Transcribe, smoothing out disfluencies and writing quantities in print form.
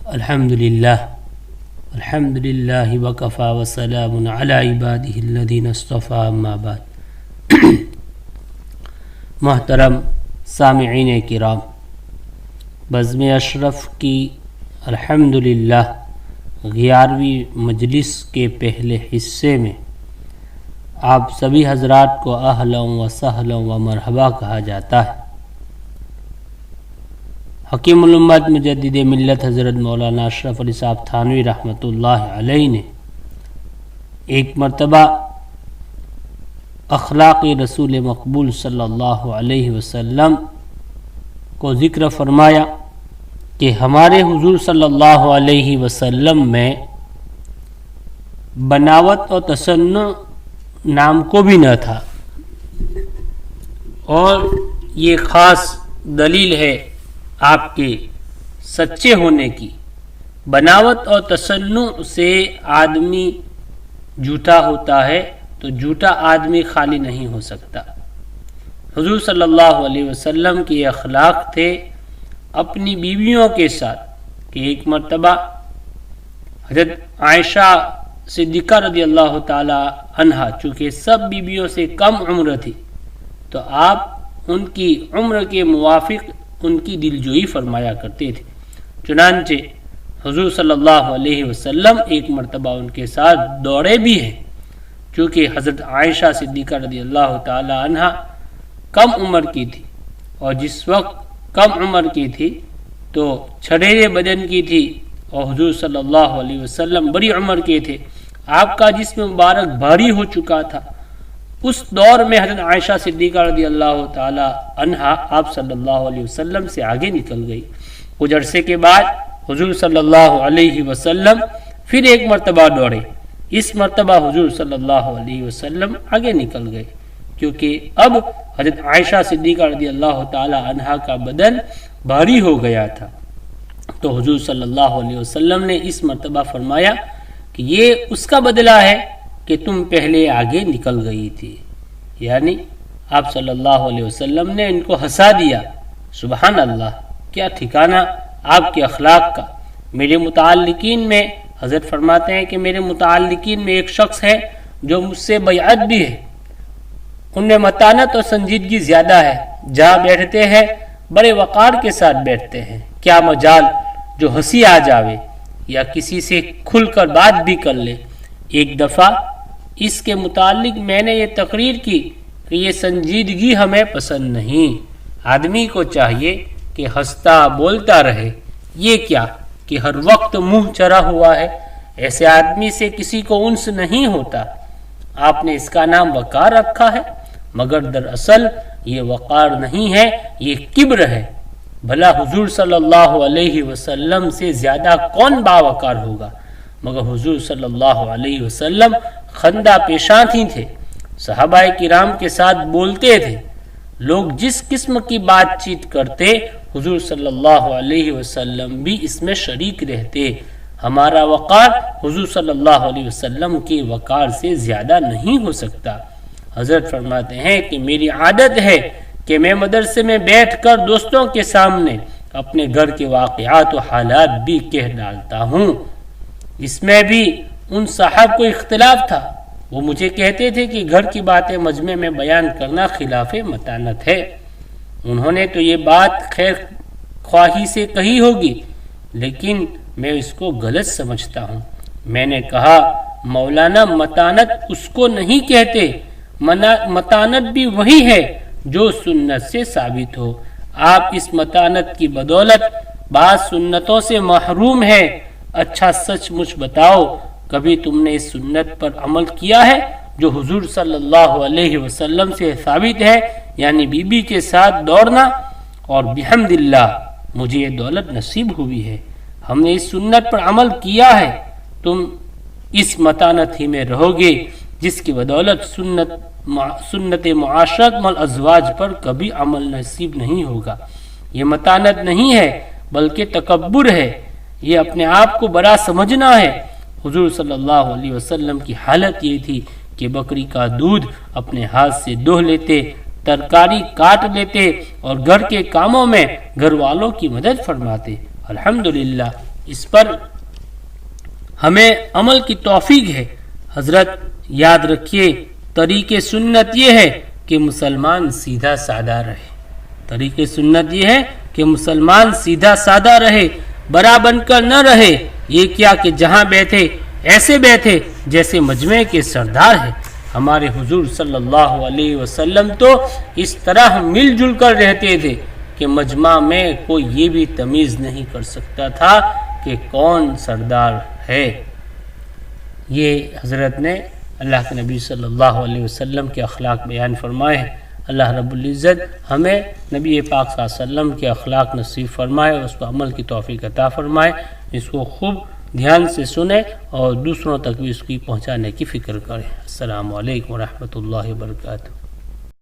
الحمدللہ وکفا وسلام علی عبادہ الذین اصطفیٰ اما بعد۔ محترم سامعین کرام، بزم اشرف کی الحمدللہ 11ویں مجلس کے پہلے حصے میں آپ سبھی حضرات کو اہلا و سہلا و مرحبا کہا جاتا ہے۔ حکیم الامت مجدد ملت حضرت مولانا اشرف علی صاحب تھانوی رحمۃ اللہ علیہ نے ایک مرتبہ اخلاق رسول مقبول صلی اللہ علیہ وسلم کو ذکر فرمایا کہ ہمارے حضور صلی اللہ علیہ وسلم میں بناوٹ اور تصنع نام کو بھی نہ تھا، اور یہ خاص دلیل ہے آپ کے سچے ہونے کی۔ بناوٹ اور تصنع سے آدمی جھوٹا ہوتا ہے تو جھوٹا آدمی خالی نہیں ہو سکتا۔ حضور صلی اللہ علیہ وسلم کے اخلاق تھے اپنی بیویوں کے ساتھ کہ ایک مرتبہ حضرت عائشہ صدیقہ رضی اللہ تعالی عنہا چونکہ سب بیویوں سے کم عمر تھی تو آپ ان کی عمر کے موافق ان کی دلجوئی فرمایا کرتے تھے۔ چنانچہ حضور صلی اللہ علیہ وسلم ایک مرتبہ ان کے ساتھ دوڑے بھی ہیں، چونکہ حضرت عائشہ صدیقہ رضی اللہ تعالی عنہا کم عمر کی تھی، اور جس وقت کم عمر کی تھی تو چھڑیرے بدن کی تھی، اور حضور صلی اللہ علیہ وسلم بڑی عمر کے تھے، آپ کا جسم مبارک بھاری ہو چکا تھا۔ اس دور میں حضرت عائشہ صدیقہ رضی اللہ تعالی عنہا آپ صلی اللہ علیہ وسلم سے آگے نکل گئی۔ کچھ عرصے کے بعد حضور صلی اللہ علیہ وسلم پھر ایک مرتبہ دوڑے، اس مرتبہ حضور صلی اللہ علیہ وسلم آگے نکل گئے، کیونکہ اب حضرت عائشہ صدیقہ رضی اللہ تعالی عنہا کا بدن بھاری ہو گیا تھا۔ تو حضور صلی اللہ علیہ وسلم نے اس مرتبہ فرمایا کہ یہ اس کا بدلہ ہے کہ تم پہلے آگے نکل گئی تھی، یعنی آپ صلی اللہ علیہ وسلم نے ان کو ہنسا دیا۔ سبحان اللہ، کیا ٹھکانہ آپ کے اخلاق کا۔ میرے متعلقین میں حضرت فرماتے ہیں کہ میرے متعلقین میں ایک شخص ہے جو مجھ سے بیعت بھی ہے، ان میں متانت اور سنجیدگی زیادہ ہے، جہاں بیٹھتے ہیں بڑے وقار کے ساتھ بیٹھتے ہیں، کیا مجال جو ہنسی آ جاوے یا کسی سے کھل کر بات بھی کر لے۔ ایک دفعہ اس کے متعلق میں نے یہ تقریر کی کہ یہ سنجیدگی ہمیں پسند نہیں، آدمی کو چاہیے کہ ہنستا بولتا رہے، یہ کیا کہ ہر وقت منہ چرا ہوا ہے، ایسے آدمی سے کسی کو انس نہیں ہوتا۔ آپ نے اس کا نام وقار رکھا ہے، مگر دراصل یہ وقار نہیں ہے، یہ کبر ہے۔ بھلا حضور صلی اللہ علیہ وسلم سے زیادہ کون باوقار ہوگا؟ مگر حضور صلی اللہ علیہ وسلم خندہ پیشان ہی تھے، صحابہ کرام کے ساتھ بولتے تھے، لوگ جس قسم کی بات چیت کرتے حضور صلی اللہ علیہ وسلم بھی اس میں شریک رہتے۔ ہمارا وقار حضور صلی اللہ علیہ وسلم کے وقار سے زیادہ نہیں ہو سکتا۔ حضرت فرماتے ہیں کہ میری عادت ہے کہ میں مدرسے میں بیٹھ کر دوستوں کے سامنے اپنے گھر کے واقعات و حالات بھی کہہ ڈالتا ہوں۔ اس میں بھی ان صاحب کو اختلاف تھا، وہ مجھے کہتے تھے کہ گھر کی باتیں مجمع میں بیان کرنا خلاف متانت ہے۔ انہوں نے تو یہ بات خیر خواہی سے کہی ہوگی، لیکن میں اس کو غلط سمجھتا ہوں۔ میں نے کہا مولانا متانت اس کو نہیں کہتے، متانت بھی وہی ہے جو سنت سے ثابت ہو۔ آپ اس متانت کی بدولت بعض سنتوں سے محروم ہیں۔ اچھا سچ مچ بتاؤ، کبھی تم نے اس سنت پر عمل کیا ہے جو حضور صلی اللہ علیہ وسلم سے ثابت ہے، یعنی بی بی کے ساتھ دوڑنا؟ اور بحمداللہ مجھے یہ دولت نصیب ہوئی ہے، ہم نے اس سنت پر عمل کیا ہے۔ تم اس متانت ہی میں رہو گے جس کی بدولت سنت معاشرت والازواج پر کبھی عمل نصیب نہیں ہوگا۔ یہ متانت نہیں ہے بلکہ تکبر ہے، یہ اپنے آپ کو بڑا سمجھنا ہے۔ حضور صلی اللہ علیہ وسلم کی حالت یہ تھی کہ بکری کا دودھ اپنے ہاتھ سے دوہ لیتے، ترکاری کاٹ لیتے اور گھر کے کاموں میں گھر والوں کی مدد فرماتے۔ الحمدللہ اس پر ہمیں عمل کی توفیق ہے۔ حضرت یاد رکھیے طریق سنت یہ ہے کہ مسلمان سیدھا سادہ رہے، طریق سنت یہ ہے کہ مسلمان سیدھا سادہ رہے، بڑا بن کر نہ رہے، یہ کیا کہ جہاں بیٹھے ایسے بیٹھے جیسے مجمع کے سردار ہیں۔ ہمارے حضور صلی اللہ علیہ وسلم تو اس طرح مل جل کر رہتے تھے کہ مجمع میں کوئی یہ بھی تمیز نہیں کر سکتا تھا کہ کون سردار ہے۔ یہ حضرت نے اللہ کے نبی صلی اللہ علیہ وسلم کے اخلاق بیان فرمائے ہیں۔ اللہ رب العزت ہمیں نبی پاک صلی اللہ علیہ وسلم کے اخلاق نصیب فرمائے اور اس پر عمل کی توفیق عطا فرمائے، اس کو خوب دھیان سے سنیں اور دوسروں تک بھی اس کی پہنچانے کی فکر کریں۔ السلام علیکم ورحمۃ اللہ وبرکاتہ۔